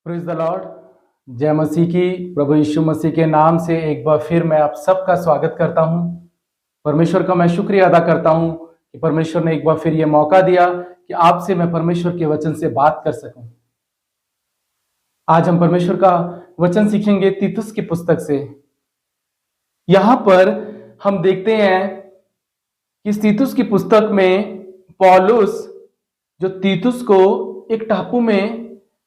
Praise the Lord. जय मसीह की। प्रभु यीशु मसीह के नाम से एक बार फिर मैं आप सबका स्वागत करता हूं। परमेश्वर का मैं शुक्रिया अदा करता हूं कि परमेश्वर ने एक बार फिर ये मौका दिया कि आपसे मैं परमेश्वर के वचन से बात कर सकूं। आज हम परमेश्वर का वचन सीखेंगे तीतुस की पुस्तक से। यहां पर हम देखते हैं कि इस तीतुस की पुस्तक में पौलुस जो तीतुस को एक टापू में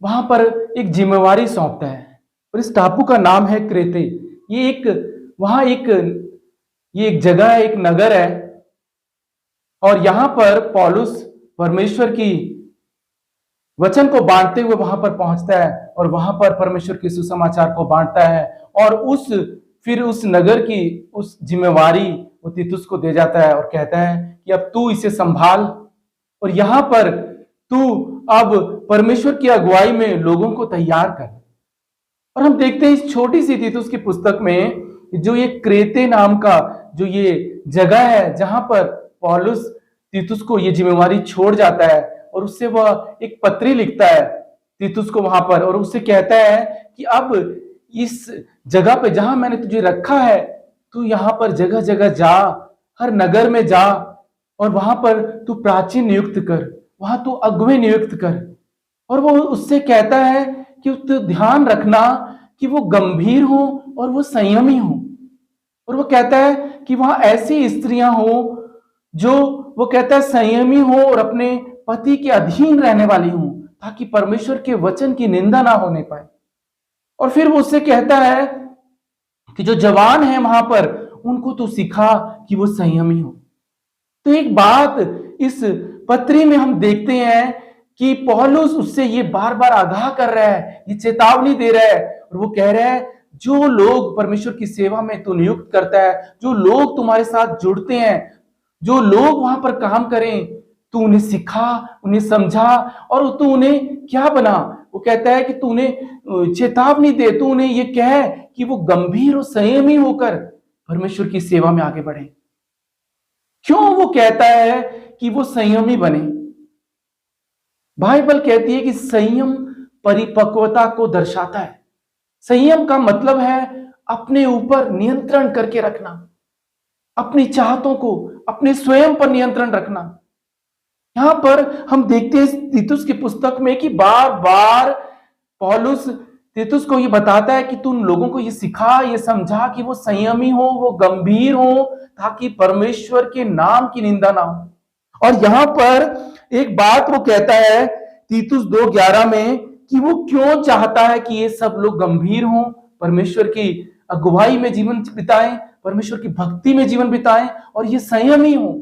वहां पर एक जिम्मेवारी सौंपता है और इस टापू का नाम है क्रेते। ये एक वहां एक ये एक जगह है, एक नगर है और यहां पर पौलुस परमेश्वर की वचन को बांटते हुए वहां पर पहुंचता है और वहां पर परमेश्वर के सुसमाचार को बांटता है और फिर उस नगर की उस जिम्मेवारी वो तीतुस को दे जाता है और कहता है कि अब तू इसे संभाल और यहां पर तू अब परमेश्वर की अगुवाई में लोगों को तैयार कर। और हम देखते हैं इस छोटी सी तीतुस की पुस्तक में जो ये क्रेते नाम का जो ये जगह है जहां पर पौलुस तीतुस को ये जिम्मेवारी छोड़ जाता है और उससे वह एक पत्री लिखता है तीतुस को वहां पर और उससे कहता है कि अब इस जगह पे जहां मैंने तुझे रखा है तू यहां पर जगह जगह जा, हर नगर में जा और वहां पर तू प्राचीन नियुक्त कर, वहां तू अगुवे नियुक्त कर। और वो उससे कहता है कि तू ध्यान रखना कि वो गंभीर हो और वो संयमी हो। और वो कहता है कि वहां ऐसी स्त्रियां हो जो वो कहता है संयमी हो और अपने पति के अधीन रहने वाली हो ताकि परमेश्वर के वचन की निंदा ना होने पाए। और फिर वो उससे कहता है कि जो जवान है वहां पर उनको तू सिखा कि वो संयमी हो। तो एक बात इस पत्री में हम देखते हैं कि पौलुस उससे ये बार बार आगाह कर रहा है, ये चेतावनी दे रहा है और वो कह रहा है जो लोग परमेश्वर की सेवा में तू नियुक्त करता है, जो लोग तुम्हारे साथ जुड़ते हैं, जो लोग वहां पर काम करें, तू उन्हें सिखा, उन्हें समझा और तू उन्हें क्या बना। वो कहता है कि तू उन्हें चेतावनी दे, तू उन्हें ये कह कि वो गंभीर और संयमी होकर परमेश्वर की सेवा में आगे बढ़े। क्यों वो कहता है कि वो संयमी बने? बाइबल कहती है कि संयम परिपक्वता को दर्शाता है। संयम का मतलब है अपने ऊपर नियंत्रण करके रखना, अपनी चाहतों को अपने स्वयं पर नियंत्रण रखना। यहां पर हम देखते हैं तीतुस की पुस्तक में कि बार बार पौलुस तीतुस को ये बताता है कि तू उन लोगों को ये सिखा, ये समझा कि वो संयमी हो, वो गंभीर हो ताकि परमेश्वर के नाम की निंदा ना हो। और यहां पर एक बात वो कहता है तीतुस 2:11 में कि वो क्यों चाहता है कि ये सब लोग गंभीर हों, परमेश्वर की अगुवाई में जीवन बिताएं, परमेश्वर की भक्ति में जीवन बिताएं और ये संयमी हो,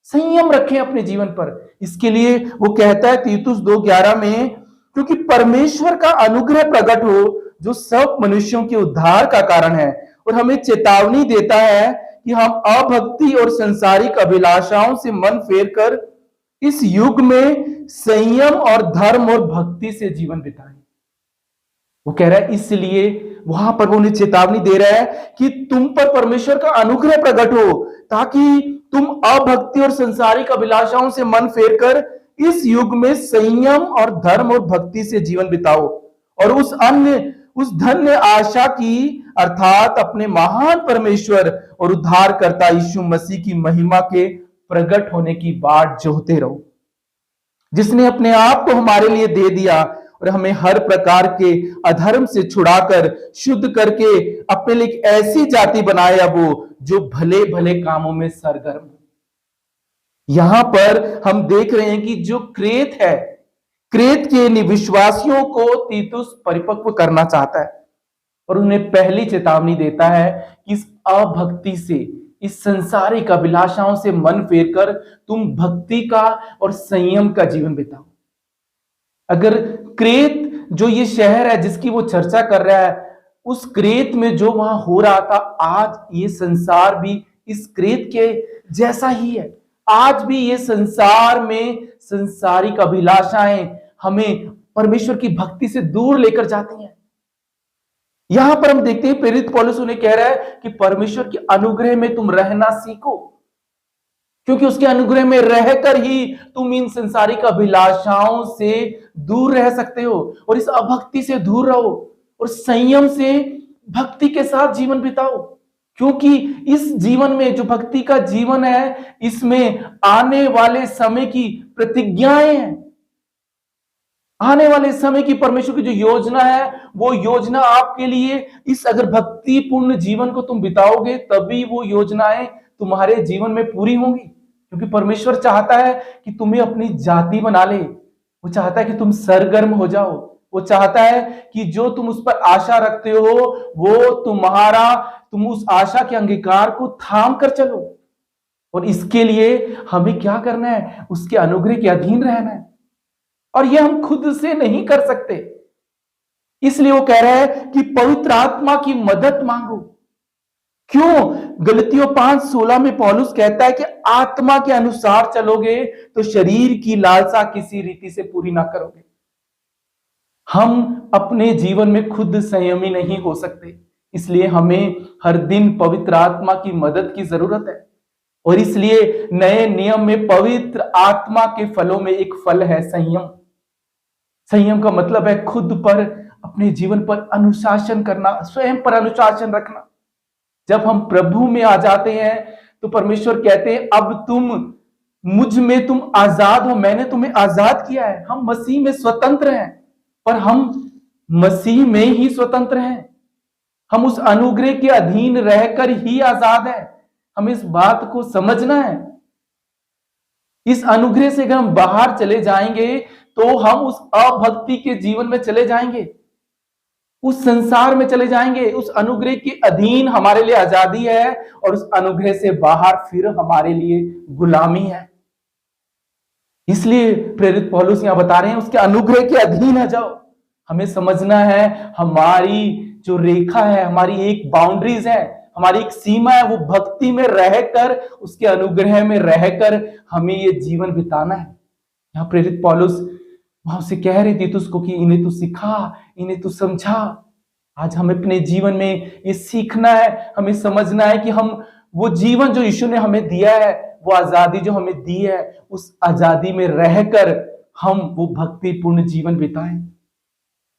संयम रखें अपने जीवन पर। इसके लिए वो कहता है तीतुस 2:11 में क्योंकि परमेश्वर का अनुग्रह प्रकट हो जो सब मनुष्यों के उद्धार का कारण है और हमें चेतावनी देता है कि हम अभक्ति और संसारिक अभिलाषाओं से मन फेर कर इस युग में संयम और धर्म और भक्ति से जीवन बिताएं। वो कह रहा है इसलिए वहां पर वो उन्हें चेतावनी दे रहा है कि तुम पर परमेश्वर का अनुग्रह प्रकट हो ताकि तुम अभक्ति और संसारिक अभिलाषाओं से मन फेर कर इस युग में संयम और धर्म और भक्ति से जीवन बिताओ और उस धन्य आशा की अर्थात अपने महान परमेश्वर और उद्धारकर्ता यीशु मसीह की महिमा के प्रकट होने की बाट जोहते रहो, जिसने अपने आप को हमारे लिए दे दिया और हमें हर प्रकार के अधर्म से छुड़ाकर शुद्ध करके अपने लिए ऐसी जाति बनाया वो जो भले भले कामों में सरगर्म हो। यहां पर हम देख रहे हैं कि जो क्रेत है, क्रेत के विश्वासियों को तीतुस परिपक्व करना चाहता है और उन्हें पहली चेतावनी देता है कि इस अभक्ति से, इस संसारिक अभिलाषाओं से मन फेर कर तुम भक्ति का और संयम का जीवन बिताओ। अगर क्रेत जो ये शहर है जिसकी वो चर्चा कर रहा है, उस क्रेत में जो वहां हो रहा था, आज ये संसार भी इस क्रेत के जैसा ही है। आज भी ये संसार में संसारिक अभिलाषाएं हमें परमेश्वर की भक्ति से दूर लेकर जाती हैं। यहां पर हम देखते हैं प्रेरित पौलुस उन्हें कह रहा है कि परमेश्वर के अनुग्रह में तुम रहना सीखो। क्योंकि उसके अनुग्रह में रहकर ही तुम इन संसारिक अभिलाषाओं से दूर रह सकते हो, और इस अभक्ति से दूर रहो और संयम से भक्ति के साथ जीवन बिताओ। क्योंकि इस जीवन में जो भक्ति का जीवन है, इसमें आने वाले समय की प्रतिज्ञाएं हैं। आने वाले समय की परमेश्वर की जो योजना है, वो योजना आपके लिए, इस अगर भक्ति पूर्ण जीवन को तुम बिताओगे तभी वो योजनाएं तुम्हारे जीवन में पूरी होंगी। क्योंकि परमेश्वर चाहता है कि तुम्हें अपनी जाति बना ले, वो चाहता है कि तुम सरगर्म हो जाओ, वो चाहता है कि जो तुम उस पर आशा रखते हो वो तुम उस आशा के अंगीकार को थाम कर चलो। और इसके लिए हमें क्या करना है? उसके अनुग्रह के अधीन रहना है, और यह हम खुद से नहीं कर सकते। इसलिए वो कह रहा है कि पवित्र आत्मा की मदद मांगो। क्यों? गलतियों 5:16 में पौलुस कहता है कि आत्मा के अनुसार चलोगे तो शरीर की लालसा किसी रीति से पूरी ना करोगे। हम अपने जीवन में खुद संयमी नहीं हो सकते, इसलिए हमें हर दिन पवित्र आत्मा की मदद की जरूरत है। और इसलिए नए नियम में पवित्र आत्मा के फलों में एक फल है संयम। संयम का मतलब है खुद पर, अपने जीवन पर अनुशासन करना, स्वयं पर अनुशासन रखना। जब हम प्रभु में आ जाते हैं तो परमेश्वर कहते हैं अब मुझ में तुम आजाद हो, मैंने तुम्हें आजाद किया है। हम मसीह में स्वतंत्र हैं, पर हम मसीह में ही स्वतंत्र हैं। हम उस अनुग्रह के अधीन रहकर ही आजाद हैं। हमें इस बात को समझना है। इस अनुग्रह से अगर हम बाहर चले जाएंगे तो हम उस अभक्ति के जीवन में चले जाएंगे, उस संसार में चले जाएंगे। उस अनुग्रह के अधीन हमारे लिए आजादी है, और उस अनुग्रह से बाहर फिर हमारे लिए गुलामी है। इसलिए प्रेरित पौलुस यहां बता रहे हैं उसके अनुग्रह के अधीन आ जाओ। हमें समझना है हमारी जो रेखा है, हमारी एक बाउंड्रीज है, हमारी एक सीमा है, वो भक्ति में रहकर, उसके अनुग्रह में रहकर हमें ये जीवन बिताना है। यहाँ प्रेरित पौलुस वहां से कह रही थी उसको कि इन्हें तू सिखा, इन्हें तू समझा। आज हमें अपने जीवन में ये सीखना है, हमें समझना है कि हम वो जीवन जो यीशु ने हमें दिया है, वो आजादी जो हमें दी है, उस आजादी में रहकर हम वो भक्तिपूर्ण जीवन बिताएं।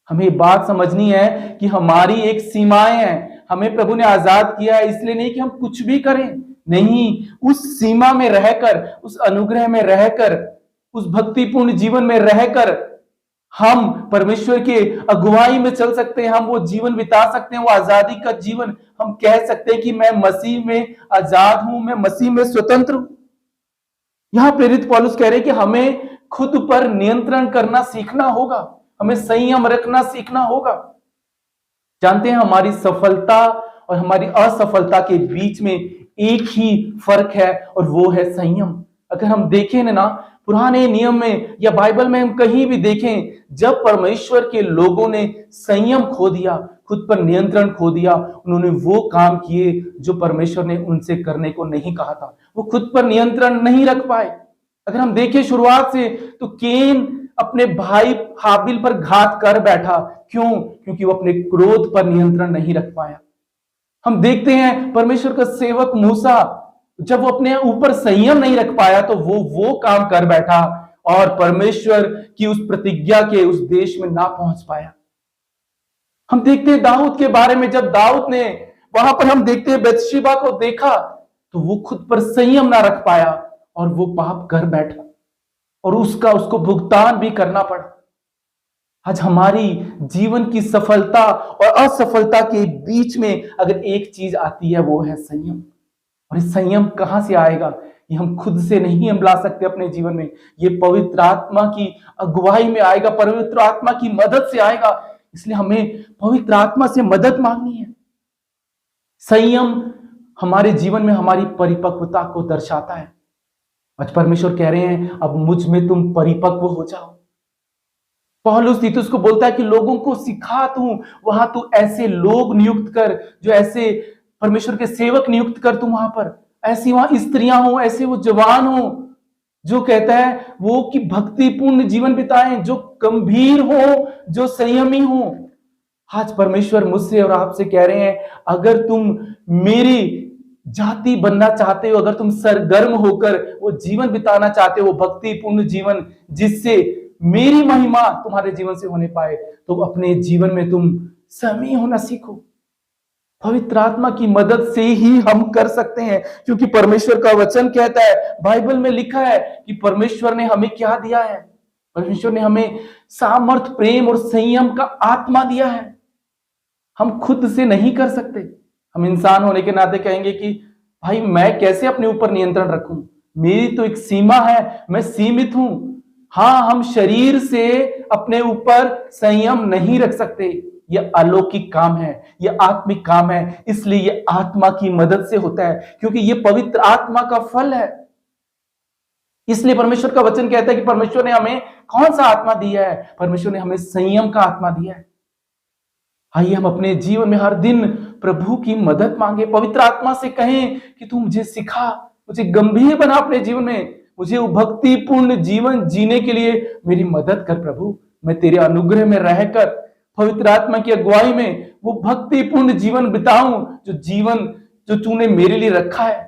हमें बात समझनी है कि हमारी एक सीमाएं हैं। हमें प्रभु ने आजाद किया है, इसलिए नहीं कि हम कुछ भी करें, नहीं, उस सीमा में रहकर, उस अनुग्रह में रहकर, उस भक्तिपूर्ण जीवन में रहकर हम परमेश्वर के अगुवाई में चल सकते हैं। हम वो जीवन बिता सकते हैं, वो आजादी का जीवन। हम कह सकते हैं कि मैं मसीह में आजाद हूं, मैं मसीह में स्वतंत्र हूं। यहां प्रेरित पौलुस कह रहे हैं कि हमें खुद पर नियंत्रण करना सीखना होगा, हमें संयम रखना सीखना होगा। जानते हैं हमारी सफलता और हमारी असफलता के बीच में एक ही फर्क है, और वो है संयम। अगर हम देखें ना पुराने नियम में या बाइबल में हम कहीं भी देखें, जब परमेश्वर के लोगों ने संयम खो दिया, खुद पर नियंत्रण खो दिया, उन्होंने वो काम किए जो परमेश्वर ने उनसे करने को नहीं कहा था। वो खुद पर नियंत्रण नहीं रख पाए। अगर हम देखें शुरुआत से, तो केन अपने भाई हाबिल पर घात कर बैठा। क्यों? क्योंकि वो अपने क्रोध पर नियंत्रण नहीं रख पाया। हम देखते हैं परमेश्वर का सेवक मूसा, जब वो अपने ऊपर संयम नहीं रख पाया तो वो काम कर बैठा, और परमेश्वर की उस प्रतिज्ञा के उस देश में ना पहुंच पाया। हम देखते हैं दाऊद के बारे में, जब दाऊद ने वहां पर हम देखते हैं बत्शेबा को देखा, तो वो खुद पर संयम ना रख पाया और वो पाप कर बैठा, और उसको भुगतान भी करना पड़ा। आज हमारी जीवन की सफलता और असफलता के बीच में अगर एक चीज आती है, वो है संयम। और इस संयम कहां से आएगा? ये हम खुद से नहीं हम ला सकते अपने जीवन में, ये पवित्र आत्मा की अगुवाई में आएगा, पवित्र आत्मा की मदद से आएगा। इसलिए हमें पवित्र आत्मा से मदद मांगनी है। संयम हमारे जीवन में हमारी परिपक्वता को दर्शाता है। आज परमेश्वर कह रहे हैं अब मुझ में तुम परिपक्व हो जाओ। पौलुस तीतुस को बोलता है कि लोगों को सिखा, तू वहां तू ऐसे लोग नियुक्त कर, जो ऐसे परमेश्वर के सेवक नियुक्त कर, तू वहां पर ऐसी वहां स्त्रियां हो, ऐसे वो जवान हो, जो कहता है वो कि भक्तिपूर्ण जीवन बिताएं, जो गंभीर हो, जो संयमी हो। आज परमेश्वर मुझसे और आपसे कह रहे हैं अगर तुम मेरी जाति बनना चाहते हो, अगर तुम सरगर्म होकर वो जीवन बिताना चाहते हो, भक्तिपूर्ण जीवन जिससे मेरी महिमा तुम्हारे जीवन से होने पाए, तो अपने जीवन में तुम संयमी होना सीखो। पवित्र आत्मा की मदद से ही हम कर सकते हैं, क्योंकि परमेश्वर का वचन कहता है, बाइबल में लिखा है कि परमेश्वर ने हमें क्या दिया है? परमेश्वर ने हमें सामर्थ, प्रेम और संयम का आत्मा दिया है। हम खुद से नहीं कर सकते। हम इंसान होने के नाते कहेंगे कि भाई मैं कैसे अपने ऊपर नियंत्रण रखूं, मेरी तो एक सीमा है, मैं सीमित हूं। हाँ, हम शरीर से अपने ऊपर संयम नहीं रख सकते, यह अलौकिक काम है, यह आत्मिक काम है, इसलिए यह आत्मा की मदद से होता है, क्योंकि यह पवित्र आत्मा का फल है। इसलिए परमेश्वर का वचन कहता है कि परमेश्वर ने हमें कौन सा आत्मा दिया है? परमेश्वर ने हमें संयम का आत्मा दिया है। आइए हम अपने जीवन में हर दिन प्रभु की मदद मांगे, पवित्र आत्मा से कहें कि तू मुझे सिखा, मुझे गंभीर बना अपने जीवन में, मुझे भक्तिपूर्ण जीवन जीने के लिए मेरी मदद कर प्रभु। मैं तेरे अनुग्रह में रहकर पवित्र आत्मा की अगुवाई में वो भक्तिपूर्ण जीवन बिताऊं, जो जीवन जो तूने मेरे लिए रखा है।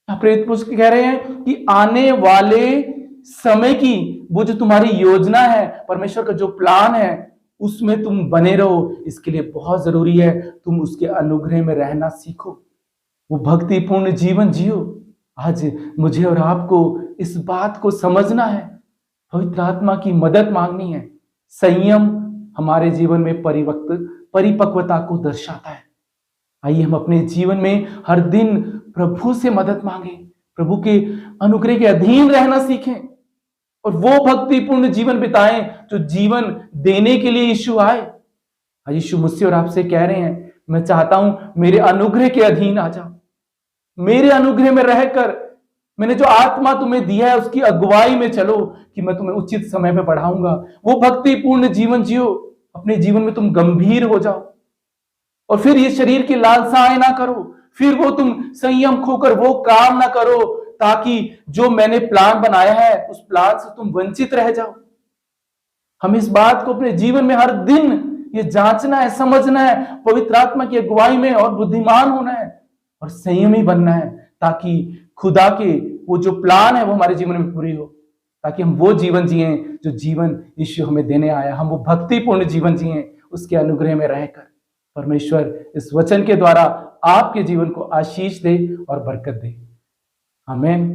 प्रेरित पुरुष कह रहे हैं कि आने वाले समय की वो जो तुम्हारी योजना है, परमेश्वर का जो प्लान है, उसमें तुम बने रहो। इसके लिए बहुत जरूरी है तुम उसके अनुग्रह में रहना सीखो, वो भक्तिपूर्ण जीवन जियो। आज मुझे और आपको इस बात को समझना है, पवित्र आत्मा की मदद मांगनी है। संयम हमारे जीवन में परिपक्वता को दर्शाता है। आइए हम अपने जीवन में हर दिन प्रभु से मदद मांगे, प्रभु के अनुग्रह के अधीन रहना सीखें और वो भक्तिपूर्ण जीवन बिताएं जो जीवन देने के लिए यीशु आए। आज यीशु मुझसे और आपसे कह रहे हैं, मैं चाहता हूं मेरे अनुग्रह के अधीन आ जाओ, मेरे अनुग्रह में रहकर मैंने जो आत्मा तुम्हें दिया है उसकी अगुवाई में चलो, कि मैं तुम्हें उचित समय पे बढ़ाऊंगा। वो भक्तिपूर्ण जीवन जियो, अपने जीवन में तुम गंभीर हो जाओ और फिर ये शरीर की लालसाएं ना करो, फिर वो तुम संयम खोकर वो काम ना करो ताकि जो मैंने प्लान बनाया है उस प्लान से तुम वंचित रह जाओ। हम इस बात को अपने जीवन में हर दिन ये जांचना है, समझना है, पवित्र आत्मा की अगुवाई में और बुद्धिमान होना है और संयमी बनना है, ताकि खुदा के वो जो प्लान है वो हमारे जीवन में पूरी हो, ताकि हम वो जीवन जिए जो जीवन यीशु हमें देने आया। हम वो भक्तिपूर्ण जीवन जिए उसके अनुग्रह में रहकर। परमेश्वर इस वचन के द्वारा आपके जीवन को आशीष दे और बरकत दे। आमीन।